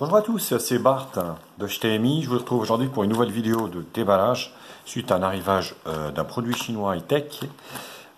Bonjour à tous, c'est Bart de chez TMI. Je vous retrouve aujourd'hui pour une nouvelle vidéo de déballage suite à un arrivage d'un produit chinois high-tech.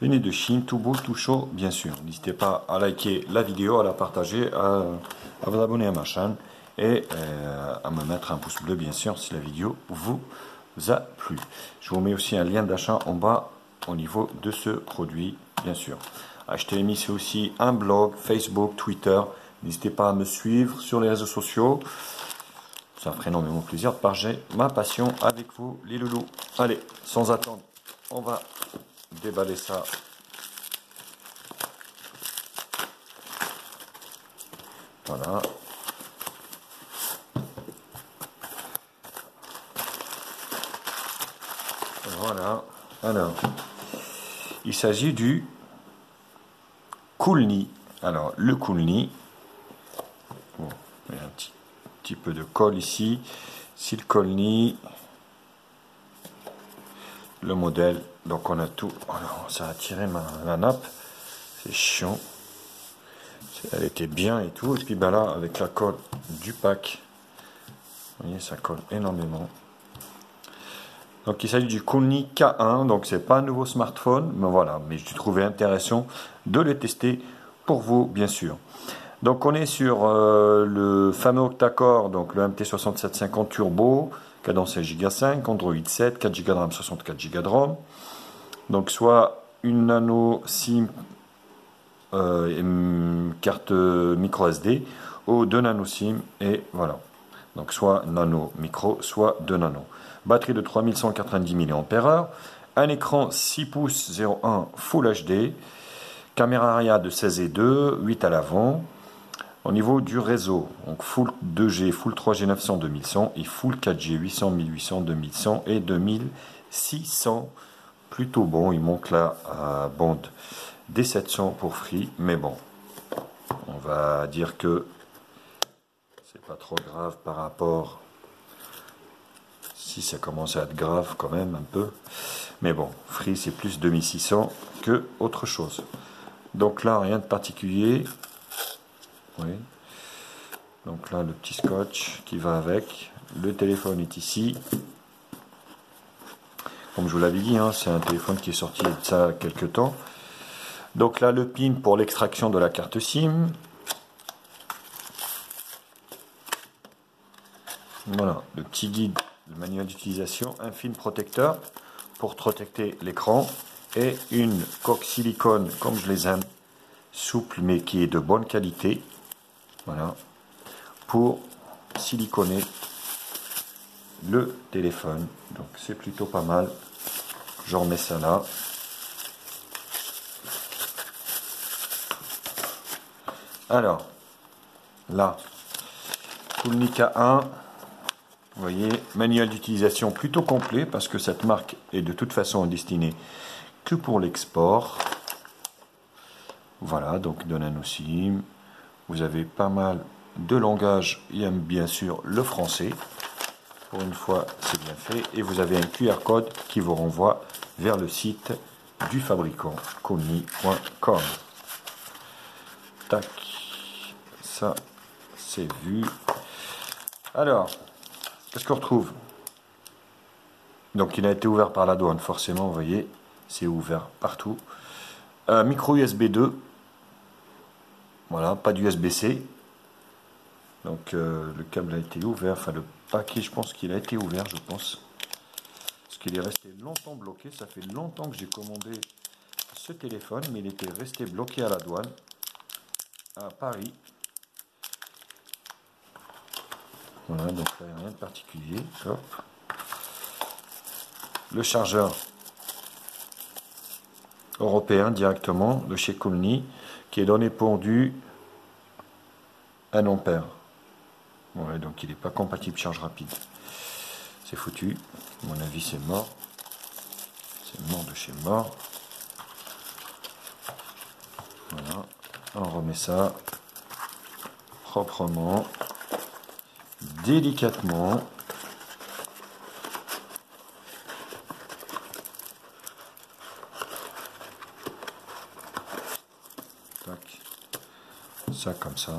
Venu de Chine, tout beau, tout chaud, bien sûr. N'hésitez pas à liker la vidéo, à la partager, à vous abonner à ma chaîne et à me mettre un pouce bleu, bien sûr, si la vidéo vous a plu. Je vous mets aussi un lien d'achat en bas au niveau de ce produit, bien sûr. HTMI, c'est aussi un blog, Facebook, Twitter. N'hésitez pas à me suivre sur les réseaux sociaux. Ça me ferait énormément plaisir de partager ma passion avec vous, les loulous. Allez, sans attendre, on va déballer ça. Voilà. Voilà. Alors, il s'agit du Koulni. Alors, le Koulni. Bon, il y a un petit peu de colle ici. C'est le Koulni. Le modèle. Donc, on a tout. Alors, ça a tiré la nappe. C'est chiant. Elle était bien et tout. Et puis, ben là, avec la colle du pack, vous voyez, ça colle énormément. Donc il s'agit du Koulni K1, donc c'est pas un nouveau smartphone, mais voilà, mais je trouvais intéressant de le tester pour vous, bien sûr. Donc on est sur le fameux octa-core, donc le MT6750 Turbo, cadence 16 Go 5, Android 7, 4 Go de RAM, 64 Go de ROM. Donc soit une nano SIM carte micro SD ou 2 nano SIM et voilà. Donc soit nano micro, soit 2 nano. Batterie de 3190 mAh, un écran 6 pouces 0,1 Full HD, caméra arrière de 16 et 2, 8 à l'avant. Au niveau du réseau, donc Full 2G, Full 3G 900 2100 et Full 4G 800, 1800, 2100 et 2600. Plutôt bon, il manque la bande des 700 pour Free, mais bon, on va dire que c'est pas trop grave par rapport, si ça commence à être grave quand même un peu, mais bon, Free c'est plus 2600 que autre chose. Donc là, rien de particulier. Oui. Donc là, le petit scotch qui va avec. Le téléphone est ici. Comme je vous l'avais dit, hein, c'est un téléphone qui est sorti de ça quelques temps. Donc là, le pin pour l'extraction de la carte SIM. Voilà, le petit guide, le manuel d'utilisation, un film protecteur pour protecter l'écran et une coque silicone, comme je les aime, souple mais qui est de bonne qualité. Voilà, pour siliconer le téléphone. Donc c'est plutôt pas mal. Je remets ça là. Alors, là, Koulni K1, vous voyez, manuel d'utilisation plutôt complet parce que cette marque est de toute façon destinée que pour l'export. Voilà, donc de nano SIM. Vous avez pas mal de langage, il y a bien sûr le français. Pour une fois, c'est bien fait. Et vous avez un QR code qui vous renvoie vers le site du fabricant, koulni.com. Tac, ça c'est vu. Alors, qu'est-ce qu'on retrouve? Donc il a été ouvert par la douane, forcément, vous voyez, c'est ouvert partout. Micro USB 2. Voilà, pas d'USB-C. Donc le câble a été ouvert, enfin le paquet, je pense qu'il a été ouvert, je pense. Parce qu'il est resté longtemps bloqué. Ça fait longtemps que j'ai commandé ce téléphone, mais il était resté bloqué à la douane, à Paris. Voilà, donc là, il n'y a rien de particulier. Hop. Le chargeur européen directement de chez Koulni, qui est donné pour du 1 ampère. Ouais, donc il n'est pas compatible charge rapide. C'est foutu. À mon avis, c'est mort. C'est mort de chez mort. Voilà. On remet ça proprement, délicatement. Tac. Ça comme ça.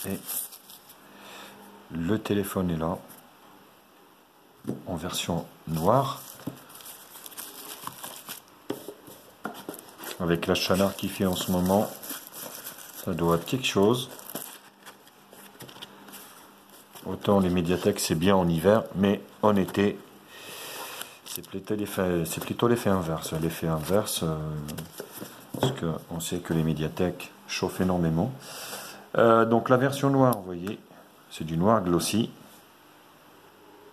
Et le téléphone est là, en version noire, avec la chaleur qu'il fait en ce moment, ça doit être quelque chose. Autant les médiathèques c'est bien en hiver, mais en été c'est plutôt l'effet inverse. L'effet inverse, parce qu'on sait que les médiathèques chauffent énormément. Donc la version noire, vous voyez, c'est du noir glossy,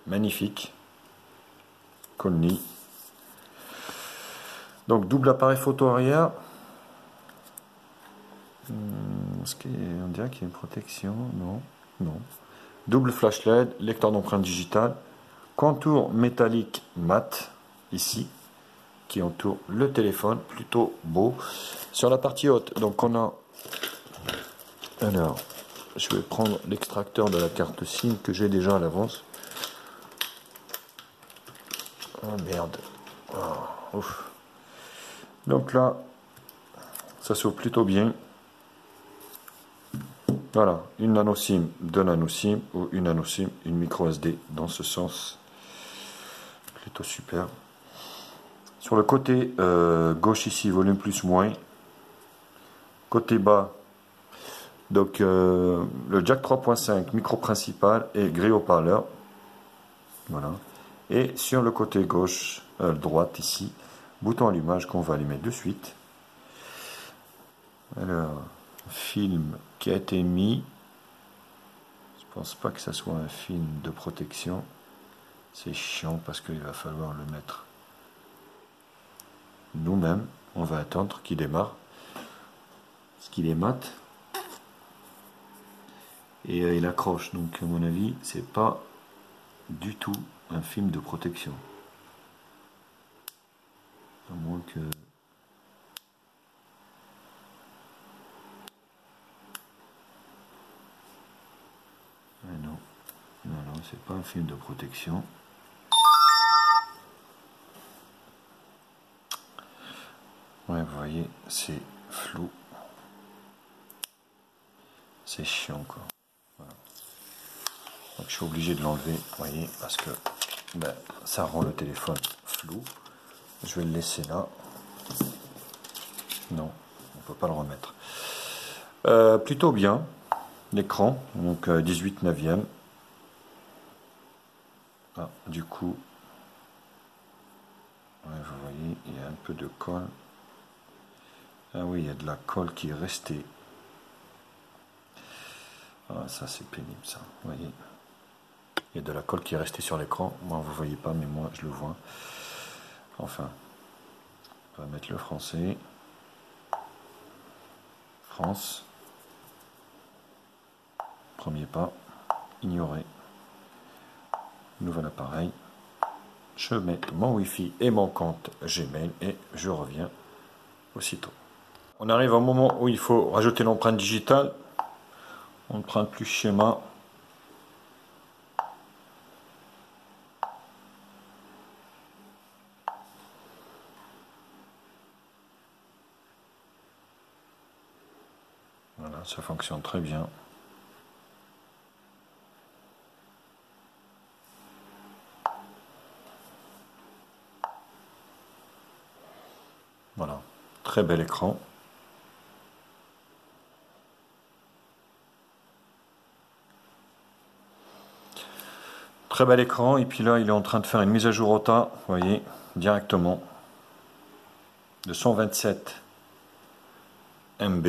magnifique, Colny. Donc double appareil photo arrière. On dirait qu'il y a une protection, non, non. Double flash LED, lecteur d'empreinte digitale, contour métallique mat, ici, qui entoure le téléphone, plutôt beau. Sur la partie haute, donc on a... Alors, je vais prendre l'extracteur de la carte SIM que j'ai déjà à l'avance. Oh merde. Oh, ouf. Donc là, ça s'ouvre plutôt bien. Voilà, une nano SIM, deux nano SIM, ou une nano SIM, une micro SD, dans ce sens. Plutôt super. Sur le côté gauche ici, volume plus moins. Côté bas, donc le jack 3.5, micro principal et grille haut-parleur. Voilà. Et sur le côté gauche, droite ici, bouton allumage qu'on va allumer de suite. Alors, film qui a été mis. Je pense pas que ça soit un film de protection. C'est chiant parce qu'il va falloir le mettre nous-mêmes. On va attendre qu'il démarre. Parce qu'il est mat. Et il accroche. Donc à mon avis, c'est pas du tout un film de protection. À moins que... Ah non, non, non, c'est pas un film de protection. Ouais, vous voyez, c'est flou. C'est chiant, quoi. Voilà. Donc je suis obligé de l'enlever, vous voyez, parce que ben, ça rend le téléphone flou. Je vais le laisser là. Non, on ne peut pas le remettre. Plutôt bien, l'écran, donc 18/9. Ah, du coup, ouais, vous voyez, il y a un peu de colle. Ah oui, il y a de la colle qui est restée. Ah, ça c'est pénible ça, vous voyez. Il y a de la colle qui est restée sur l'écran. Moi, vous ne voyez pas, mais moi, je le vois. Enfin, on va mettre le français. France. Premier pas. Ignorer. Nouvel appareil. Je mets mon Wi-Fi et mon compte Gmail et je reviens aussitôt. On arrive au moment où il faut rajouter l'empreinte digitale. Empreinte plus schéma. Voilà, ça fonctionne très bien. Voilà, très bel écran. Très bel écran, et puis là il est en train de faire une mise à jour OTA, vous voyez, directement, de 127 MB,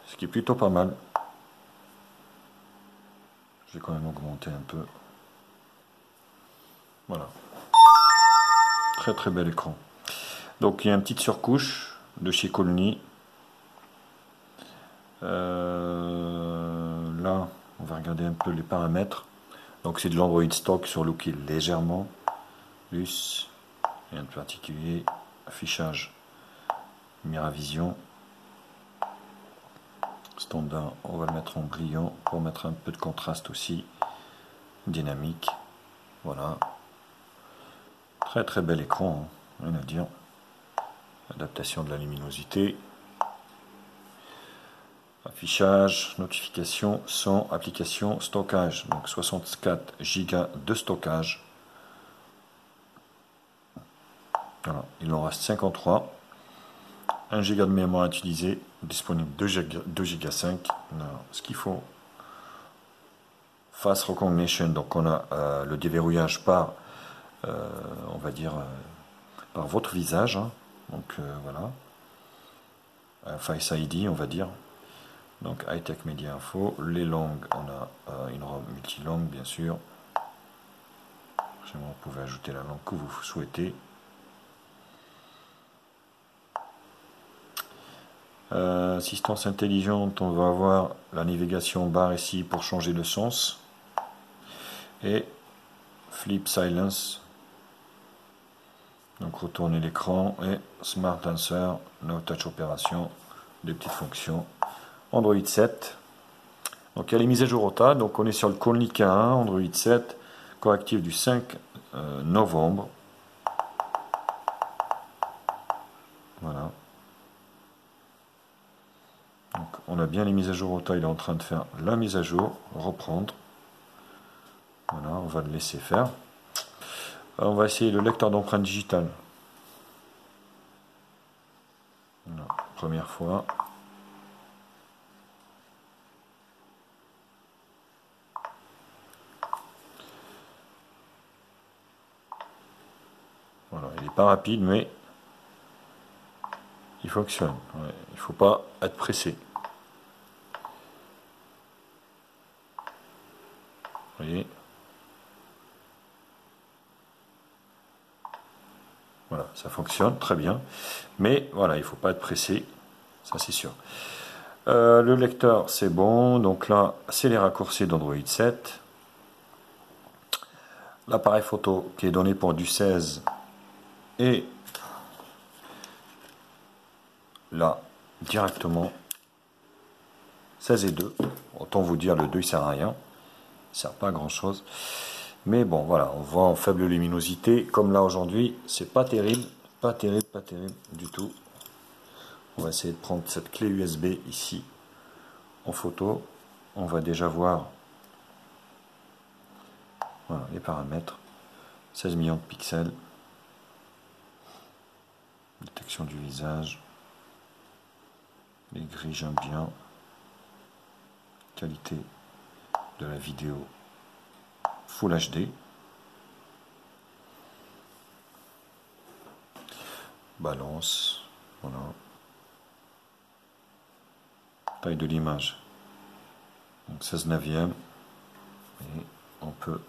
ce qui est plutôt pas mal. Je vais quand même augmenter un peu. Voilà. Très très bel écran. Donc il y a une petite surcouche de chez Colny. Là, on va regarder un peu les paramètres. Donc c'est de l'Android stock sur lequel qui est légèrement plus, rien de particulier. Affichage Miravision. Standard, on va le mettre en brillant pour mettre un peu de contraste aussi. Dynamique. Voilà. Très très bel écran, hein, rien à dire. Adaptation de la luminosité. Affichage, notification, son, application, stockage. Donc 64 Go de stockage. Voilà, il en reste 53. 1 Go de mémoire utilisé, disponible 2 Go 5. Alors, ce qu'il faut, face recognition, donc on a le déverrouillage par, on va dire, par votre visage. Hein. Donc voilà, Face ID, on va dire. Donc high-tech media info, les langues, on a une robe multilangue bien sûr. Vous pouvez ajouter la langue que vous souhaitez. Assistance intelligente, on va avoir la navigation barre ici pour changer de sens. Et flip silence. Donc retourner l'écran et smart answer, no touch opération, des petites fonctions. Android 7. Donc il y a les mises à jour au tas. Donc on est sur le Konica 1, Android 7, correctif du 5 novembre. Voilà. Donc on a bien les mises à jour au tas. Il est en train de faire la mise à jour, reprendre. Voilà, on va le laisser faire. On va essayer le lecteur d'empreintes digitales. Voilà, première fois. Voilà, il n'est pas rapide, mais il fonctionne. Ouais, il ne faut pas être pressé. Vous voyez ? Voilà, ça fonctionne très bien. Mais voilà, il ne faut pas être pressé. Ça, c'est sûr. Le lecteur, c'est bon. Donc là, c'est les raccourcis d'Android 7. L'appareil photo qui est donné pour du 16 et là, directement 16 et 2. Autant vous dire, le 2 il sert à rien. Il sert pas à grand chose. Mais bon, voilà, on voit en faible luminosité. Comme là aujourd'hui, c'est pas terrible. Pas terrible, pas terrible du tout. On va essayer de prendre cette clé USB ici en photo. On va déjà voir voilà, les paramètres. 16 millions de pixels. Détection du visage. Les grilles, j'aime bien. Qualité de la vidéo Full HD. Balance. Voilà. Taille de l'image. Donc 16 neuvième. Et on peut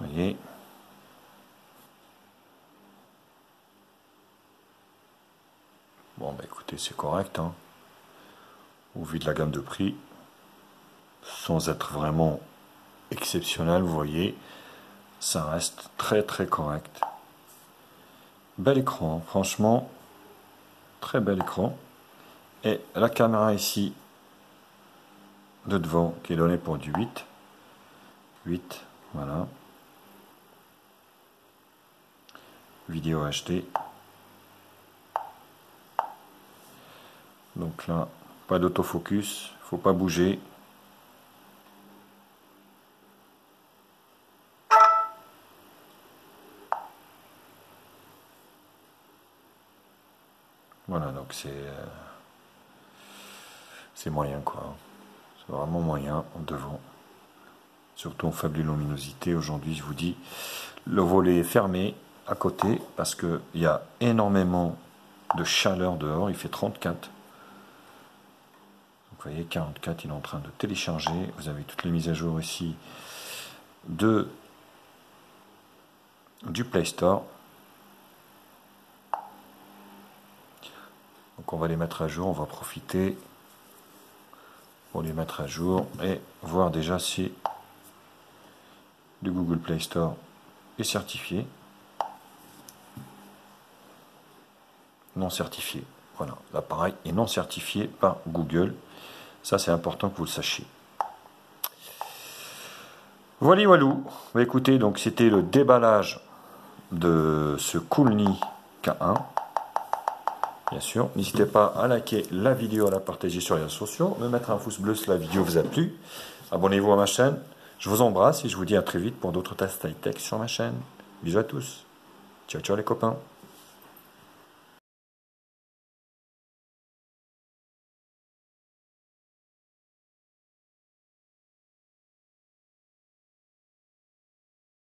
vous voyez. Bon, bah écoutez, c'est correct. Hein. Au vu de la gamme de prix, sans être vraiment exceptionnel, vous voyez, ça reste très très correct. Bel écran, hein. Franchement, très bel écran. Et la caméra ici, de devant, qui est donnée pour du 8. 8, voilà. Vidéo HD. Donc là, pas d'autofocus, faut pas bouger. Voilà, donc c'est moyen quoi. C'est vraiment moyen en devant. Surtout en faible luminosité. Aujourd'hui, je vous dis, le volet est fermé à côté parce qu'il y a énormément de chaleur dehors. Il fait 34. Vous voyez, 44, il est en train de télécharger. Vous avez toutes les mises à jour ici du Play Store. Donc on va les mettre à jour, on va profiter pour les mettre à jour et voir déjà si le Google Play Store est certifié. non certifié. Voilà, l'appareil est non certifié par Google. Ça, c'est important que vous le sachiez. Voilà, voilou. Bah, écoutez, donc c'était le déballage de ce Koolni K1. Bien sûr, n'hésitez pas à liker la vidéo, à la partager sur les réseaux sociaux, me mettre un pouce bleu si la vidéo vous a plu. Abonnez-vous à ma chaîne. Je vous embrasse et je vous dis à très vite pour d'autres tests high-tech sur ma chaîne. Bisous à tous. Ciao, ciao les copains.